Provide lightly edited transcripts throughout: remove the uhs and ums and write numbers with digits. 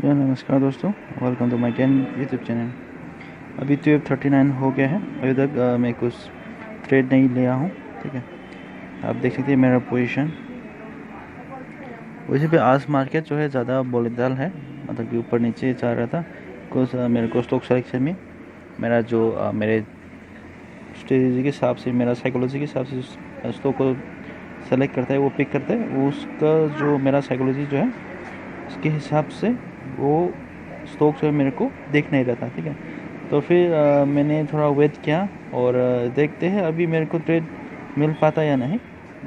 नमस्कार दोस्तों, welcome to my YouTube channel. अभी 12:39 हो गया है। अभी तक मैं कुछ ट्रेड नहीं लिया हूँ। ठीक है, आप देख सकते हैं मेरा पोजीशन। वैसे भी आज मार्केट जो है ज़्यादा वोलेटाइल है, मतलब कि ऊपर नीचे चल रहा था। कुछ मेरे को स्टॉक सिलेक्शन में मेरा जो मेरे स्ट्रेटजी के हिसाब से, मेरा साइकोलॉजी के हिसाब से स्टॉक को सेलेक्ट करता है, वो पिक करता है। उसका जो मेरा साइकोलॉजी जो है उसके हिसाब से वो स्टॉक जो है मेरे को देख नहीं रहा था। ठीक है, तो फिर मैंने थोड़ा वेट किया और देखते हैं अभी मेरे को ट्रेड मिल पाता या नहीं।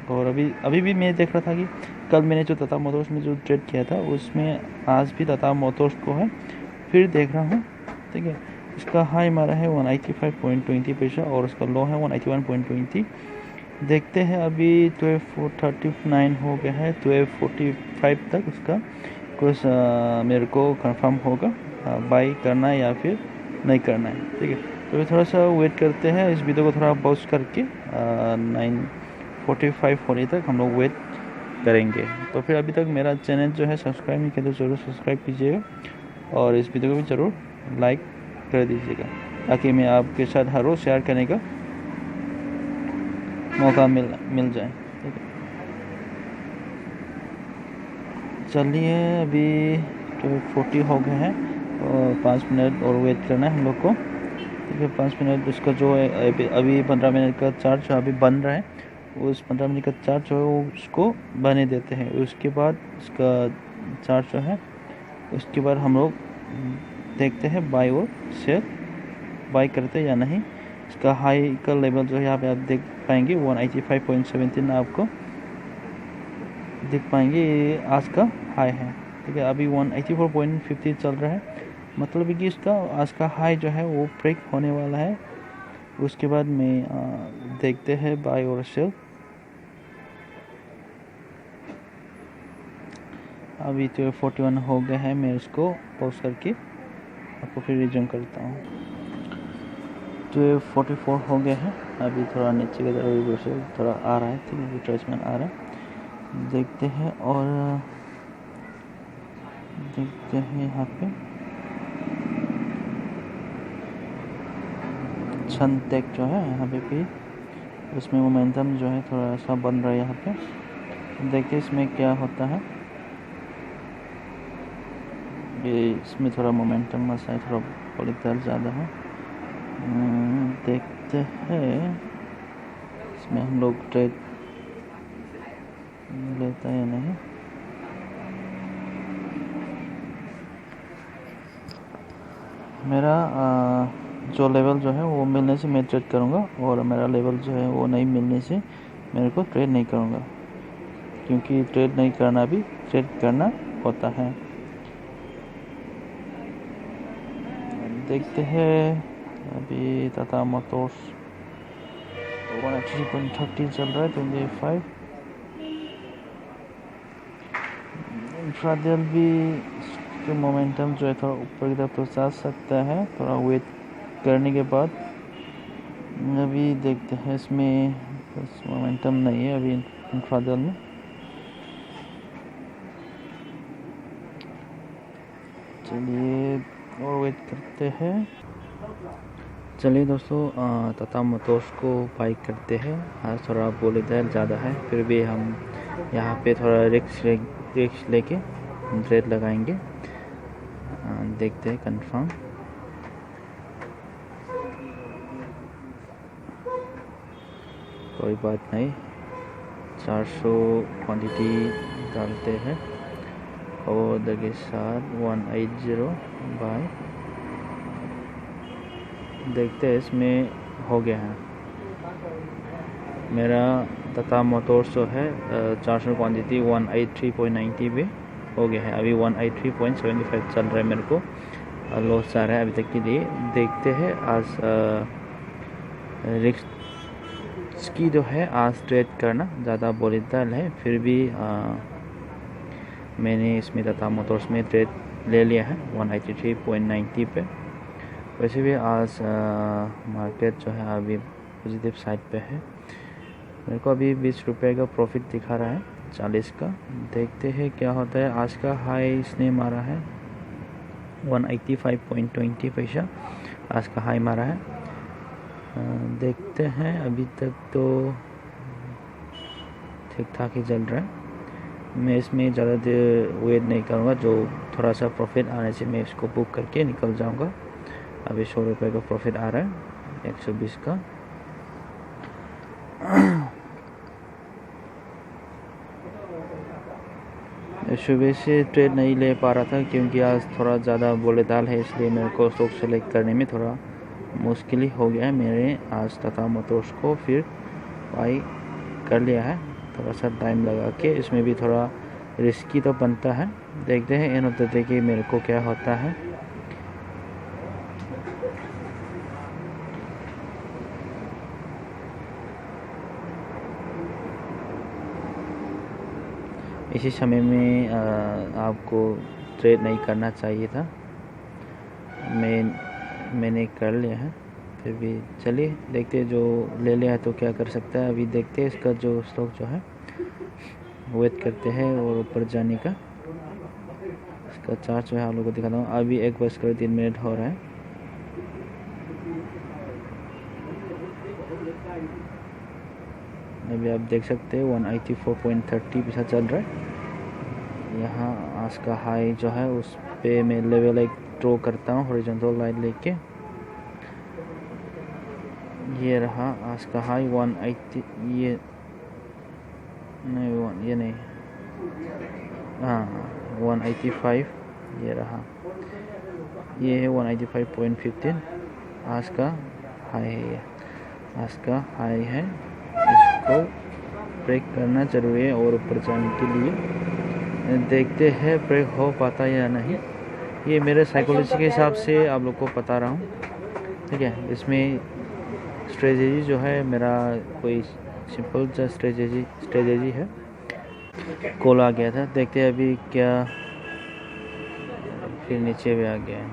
और अभी भी मैं देख रहा था कि कल मैंने जो टाटा मोटर्स में जो ट्रेड किया था उसमें आज भी टाटा मोटर्स को है फिर देख रहा हूँ। ठीक है, इसका हाई मारा है 185.20 पैसा और उसका लो है 181.20। देखते हैं, अभी 12:39 हो गया है। 12:45 तक उसका कुछ मेरे को कंफर्म होगा बाई करना है या फिर नहीं करना है। ठीक है, तो थोड़ा सा वेट करते हैं। इस वीडियो को थोड़ा पॉज करके 9:45 होने तक हम लोग वेट करेंगे। तो फिर अभी तक मेरा चैनल जो है सब्सक्राइब नहीं किया तो ज़रूर सब्सक्राइब कीजिएगा और इस वीडियो को भी ज़रूर लाइक कर दीजिएगा ताकि मैं आपके साथ हर रोज़ शेयर करने का मौका मिल जाए। ठीक है, चलिए अभी 12:40 हो गए हैं और 5 मिनट और वेट करना है हम लोग को। ठीक है, 5 मिनट। उसका जो है अभी 15 मिनट का चार्ज अभी बन रहा है, उस 15 मिनट का चार्ज जो है वो उसको बने देते हैं। उसके बाद उसका चार्ज जो है उसके बाद हम लोग देखते हैं बाई और सेल बाई करते या नहीं। इसका हाई का लेवल जो है यहाँ पे आप देख पाएंगे 185.17 आपको देख पाएंगे, ये आज का हाई है। ठीक है, अभी 184.50 चल रहा है, मतलब कि इसका आज का हाई जो है वो ब्रेक होने वाला है। उसके बाद में देखते हैं बाय और सेल। अभी 41 हो गए हैं, मैं इसको पॉज करके आपको फिर रिज्यूम करता हूँ। 44 हो गए हैं, अभी थोड़ा नीचे की तरफ रिवर्सल थोड़ा आ रहा है। ठीक है, रिट्रेसमेंट आ रहा है, देखते हैं और देखते हैं यहाँ पे छनटेक जो है यहाँ पे भी उसमें मोमेंटम जो है थोड़ा सा बन रहा है। यहाँ पे देखिए इसमें क्या होता है। ये इसमें थोड़ा मोमेंटम मसा है, थोड़ा वोलेटाइल ज़्यादा है। देखते हैं इसमें हम लोग ट्रेड लेता है या नहीं। मेरा जो लेवल जो है वो मिलने से मैं ट्रेड करूँगा और मेरा लेवल जो है वो नहीं मिलने से मेरे को ट्रेड नहीं करूँगा, क्योंकि ट्रेड नहीं करना भी ट्रेड करना होता है। देखते हैं अभी टाटा मोटर्स 180.30 चल रहा है, 25। इंट्राडेल भी इसके मोमेंटम जो है थोड़ा ऊपर की तरफ तो जा सकता है, थोड़ा वेट करने के बाद। अभी देखते हैं, इसमें मोमेंटम नहीं है अभी इंट्राडेल में। चलिए और वेट करते हैं। चलिए दोस्तों, टाटा मोटर्स को बाई करते हैं। आज थोड़ा वोलेटाइल ज़्यादा है, फिर भी हम यहाँ पे थोड़ा रिस्क लेके ट्रेड लगाएंगे। देखते हैं कंफर्म। कोई बात नहीं, 400 क्वांटिटी डालते हैं और के साथ 180 बाय। देखते हैं इसमें हो गया है। मेरा टाटा मोटर्स जो है 400 क्वांटिटी 183.90 पे हो गया है। अभी 183.75 चल रहा है, मेरे को लॉस आ रहा है अभी तक के लिए। देखते हैं आज रिस्क की जो है आज ट्रेड करना ज़्यादा वोलेटाइल है, फिर भी मैंने इसमें टाटा मोटर्स में ट्रेड ले लिया है 183.90 पे। वैसे भी आज मार्केट जो है अभी पॉजिटिव साइड पे है। मेरे को अभी 20 रुपये का प्रॉफिट दिखा रहा है 40 का। देखते हैं क्या होता है। आज का हाई इसने मारा है 185.20 पैसा आज का हाई मारा है। देखते हैं, अभी तक तो ठीक ठाक ही चल रहा है। मैं इसमें ज़्यादा देर वेट नहीं करूँगा, जो थोड़ा सा प्रॉफिट आने से मैं इसको बुक करके निकल जाऊँगा। अभी 100 रुपये का प्रॉफिट आ रहा है 120 का। सुबह से ट्रेड नहीं ले पा रहा था क्योंकि आज थोड़ा ज़्यादा वोलेटाइल है, इसलिए मेरे को स्टॉक सेलेक्ट करने में थोड़ा मुश्किल ही हो गया है। मैंने आज टाटा मोटर्स को फिर बाई कर लिया है, थोड़ा सा टाइम लगा के। इसमें भी थोड़ा रिस्की तो बनता है, देखते हैं एंड ऑफ द डे कि मेरे को क्या होता है। इसी समय में आपको ट्रेड नहीं करना चाहिए था, मैंने कर लिया है। फिर भी चलिए देखते हैं, जो ले लिया है तो क्या कर सकता है। अभी देखते हैं इसका जो स्टॉक जो है, वेट करते हैं और ऊपर जाने का। इसका चार्ट जो है आप लोगों को दिखाता हूँ। अभी 1:03 हो रहा है। अभी आप देख सकते हैं 184.30 पैसा चल रहा है। यहाँ आज का हाई जो है उस पे मैं लेवल 1 ड्रॉ करता हूँ हॉरिजॉन्टल लाइन लेके। ये रहा आज का हाई 180, ये नहीं, हाँ 185, ये रहा, ये है 185.15 आज का हाई है। ये आज का हाई है, इसको ब्रेक करना जरूरी है और ऊपर जाने के लिए देखते हैं ब्रेक हो पाता है या नहीं। ये मेरे साइकोलॉजी के हिसाब से आप लोग को बता रहा हूँ, ठीक है। इसमें स्ट्रेटेजी जो है मेरा कोई सिंपल सा स्ट्रेटेजी है। कॉल आ गया था, देखते हैं अभी क्या, फिर नीचे भी आ गया है।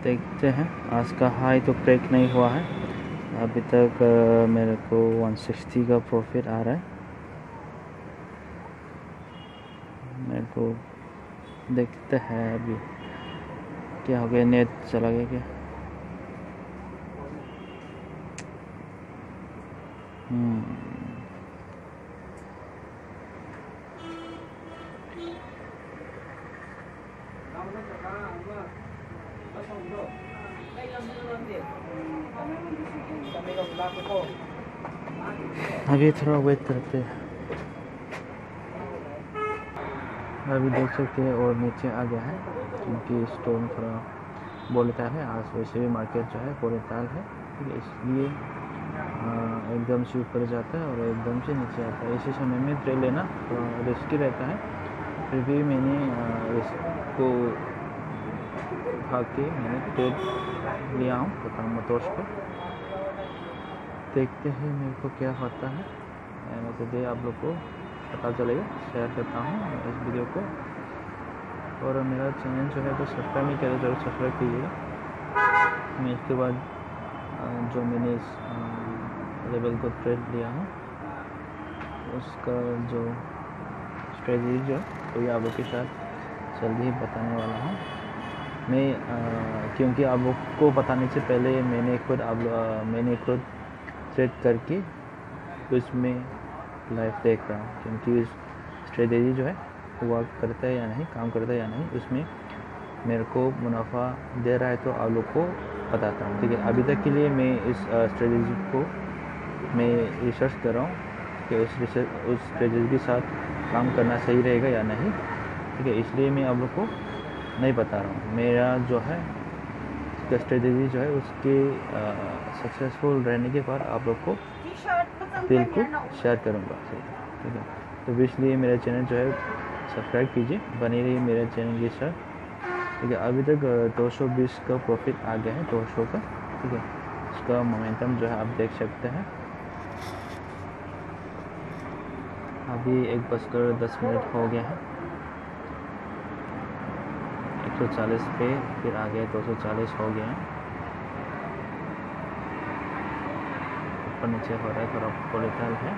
देखते हैं, आज का हाई तो ब्रेक नहीं हुआ है अभी तक। मेरे को 160 का प्रॉफिट आ रहा है। मेरे को देखते हैं अभी क्या हो गया, नेट चला गया क्या। अभी थोड़ा वेट करते हैं। अभी देख सकते हैं और नीचे आ गया है क्योंकि स्टॉक थोड़ा वोलेटाइल है। आज वैसे भी मार्केट जो है वोलेटाइल है, ठीक है, इसलिए एकदम से ऊपर जाता है और एकदम से नीचे आता है। इसी समय में ट्रेड लेना थोड़ा रिस्की रहता है, फिर भी मैंने इसको उठा के मैंने ट्रेड लिया हूँ टाटा मोटर्स पे। देखते हैं मेरे को क्या होता है, तो आप लोग को पता चलेगा। शेयर करता हूँ इस वीडियो को, और मेरा चैनल जो है तो सब्सक्राइब नहीं किया, जरूर सब्सक्राइब कीजिएगा। मैं इसके बाद जो मैंने इस लेवल को ट्रेड लिया हूँ उसका जो स्ट्रेटजी जो तो ये आप लोग के साथ जल्दी ही बताने वाला हूँ मैं। क्योंकि आप लोग को बताने से पहले मैंने खुद ट्रेड करके उसमें लाइव देख रहा हूँ, क्योंकि स्ट्रेटजी जो है वर्क करता है या नहीं, काम करता है या नहीं, उसमें मेरे को मुनाफा दे रहा है तो आप लोग को बताता हूँ, ठीक है। अभी तक के लिए मैं इस स्ट्रेटजी को मैं रिसर्च कर रहा हूँ कि उस स्ट्रेटजी के साथ काम करना सही रहेगा या नहीं, ठीक है। इसलिए मैं आप लोग को नहीं बता रहा हूँ। मेरा जो है इसका स्ट्रेटजी जो है उसके सक्सेसफुल रहने के बाद आप लोग को बिल्कुल शेयर करूँगा, ठीक है। तो इसलिए मेरा चैनल जो है सब्सक्राइब कीजिए, बने रहिए मेरे चैनल के साथ, ठीक है। अभी तक 220 का प्रॉफिट आ गया है, 200 का, ठीक है। इसका मोमेंटम जो है आप देख सकते हैं। अभी 1:10 हो गया है। 140 पे फिर आ गया, 240 हो गया है, ऊपर नीचे हो रहा है, थोड़ा वोलेटाइल है।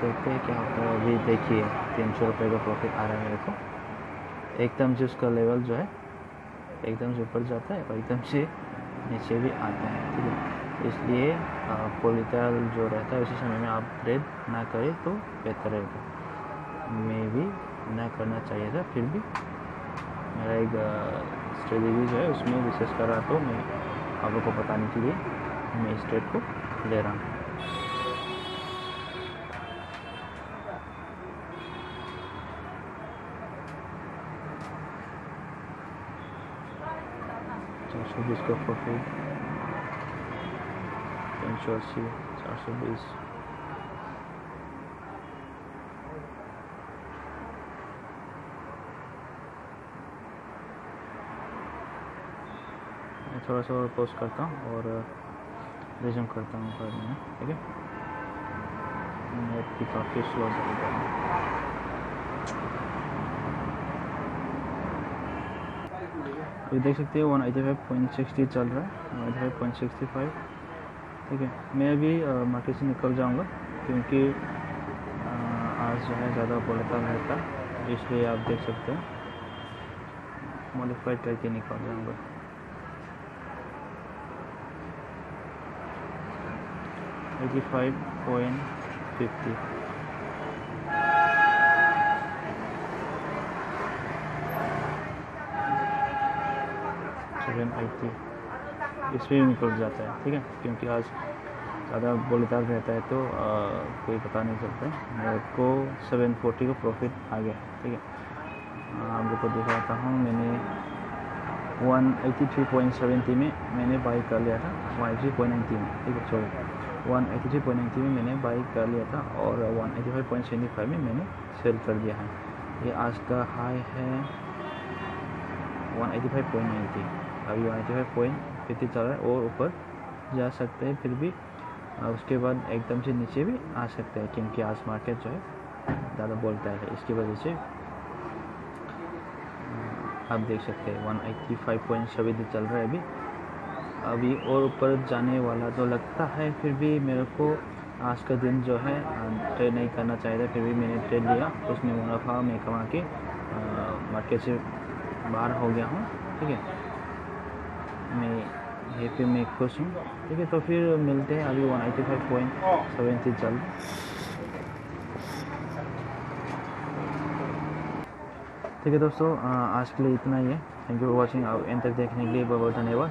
देखते हैं क्या होता है। अभी देखिए 300 रुपये का प्रॉफिट आ रहा है मेरे को, एकदम से उसका लेवल जो है एकदम से ऊपर जाता है और एकदम से नीचे भी आता है, ठीक है। इसलिए वोलेटाइल जो रहता है उसी समय में आप ट्रेड ना करें तो बेहतर रहेगा। मैं भी ना करना चाहिए था, फिर भी मेरा एक स्ट्रेटजी जो है उसमें रिसर्च कर रहा, तो मैं आप लोग को बताने के लिए मैं इस ट्रेड को ले रहा हूँ। इसका प्रॉफिट 380, 420। मैं थोड़ा सा और पोस्ट करता हूँ और रिज्यूम करता हूँ बाद में, ठीक है। नेट भी काफ़ी स्लो चलता है। ये देख सकते हैं 185.60 चल रहा है, 185.65, ठीक है। मैं अभी मार्केट से निकल जाऊंगा क्योंकि आज जो है ज़्यादा वोलेटाइल रहता है, इसलिए आप देख सकते हैं मॉडिफाइड करके निकल जाऊंगा। $85.50 780 इसमें भी निकल जाता है, ठीक है। क्योंकि आज ज़्यादा वोलेटाइल रहता है तो कोई पता नहीं चलता है। मेरे को 740 का प्रॉफिट आ गया, ठीक है। आप लोग को दिखाता हूँ, मैंने 183.70 में मैंने बाई कर लिया था, 183.90 में, ठीक है। सॉरी 183.90 में मैंने बाई कर लिया था और 185.75 में मैंने सेल कर दिया है। ये आज का हाई है 185.90, अभी 185.50 चल रहा है और ऊपर जा सकते हैं, फिर भी उसके बाद एकदम से नीचे भी आ सकते हैं क्योंकि आज मार्केट जो है ज़्यादा वोलेटाइल है। इसकी वजह से आप देख सकते हैं 185.70 चल रहा है अभी और ऊपर जाने वाला तो लगता है। फिर भी मेरे को आज का दिन जो है ट्रेड नहीं करना चाहिए था, फिर भी मैंने ट्रेड लिया, उसमें मुनाफा मैं कमा के मार्केट से बाहर हो गया हूँ, ठीक है। मैं यहीं पे मैं खुश हूँ, ठीक है। तो फिर मिलते हैं, अभी 185.70 चल। ठीक है दोस्तों, आज के लिए इतना ही है। Thank you for watching. And तक देखने के लिए बहुत बहुत धन्यवाद।